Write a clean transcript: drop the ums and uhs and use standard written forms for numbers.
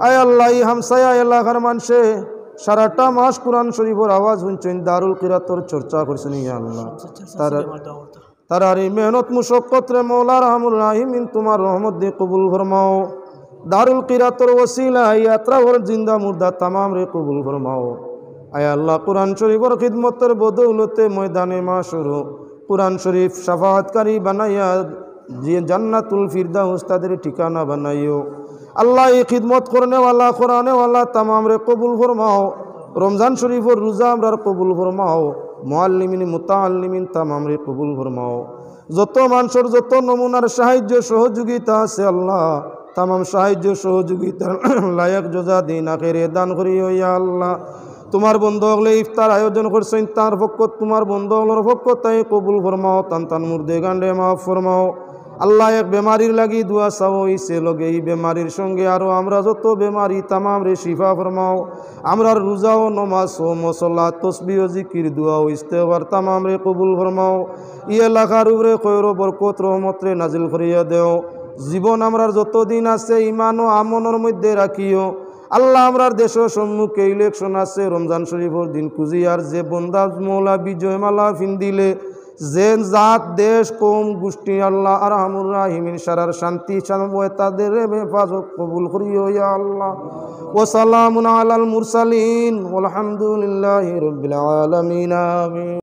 আয় আল্লাহ এই হামসায়া এলাকার মানুষে সারাটা মাস কোরআন শরীফের আওয়াজ শুনছেন, দারুল কিরাতর চর্চা করছেন। ইয়া আল্লাহ তারা এই মেহনত মুশক্কত রে মৌলা রহমুর রাহিমিন তোমার রহমত দিয়ে কবুল ফরমাও। দারুল কিরাতর ওসিলা ইয়াত্রা ওর জিন্দা মুর্দা তামাম রে কবুল ফরমাও। আয় আল্লাহ কোরআন শরীফের খিদমতের বদৌলতে ময়দানে মাশর কোরআন শরীফ শাফাআতকারী বানাইয়া যে জান্নাতুল ফিরদাউস তাদের ঠিকানা বানাইও। আল্লাহ এই খিদমত করনে ওয়ালা কোরআনে ওয়ালা তামাম রে কবুল ফরমাও। রমজান শরীফের রোজা আমরার কবুল ফরমাও। মুআল্লিমিন মুতাআল্লিমিন তামাম রে কবুল ফরমাও। যত মানুষের যত নমুনার সাহায্য সহযোগিতা আছে আল্লাহ তামাম সাহায্য সহযোগিতার লায়ক জজা দিন আখেরে দান করিও। ইয়া আল্লাহ তোমার বন্ধু হলে ইফতার আয়োজন করছেন, তার পক্ষ তোমার বন্ধু হলোর পক্ষ তাই কবুল ফরমাও। তান মুর্দে গান্ডে মাফ ফরমাও। আল্লাহ এক বেমারির লাগি দুয়া চাও ইসে লগে এই বেমারির সঙ্গে আরো আমরা যত বেমারি তামাম রে শিফা ফরমাও। আমরার রোজা ও নমাজ ও মসল্লা তসবিহ ও জিকির দোয়া ও ইস্তেগফার তামাম রে কবুল ফরমাও। ই এলাকার উপরে খৈর বরকত রহমত রে নাজিল করিয়া দেও। জীবন আমরার যতদিন আছে ইমান ও আমনের মধ্যে রাখিও। আল্লাহ আমরার দেশের সম্মুখে ইলেকশন আছে, রমজান শরীফের দিন কুজিয়ার যে বন্দা মৌলা বিজয় মালা ফিন্দিলে যে জাত দেশ কম গোষ্ঠী আল্লাহ আরহামুর রাহিমিন সারার শান্তি তাদের হেফাজত কবুল করিও। ইয়া আল্লাহ ওয়া সালামুন আলাল মুরসালিন ওয়ালহামদুলিল্লাহি রাব্বিল আলামিন। আমিন।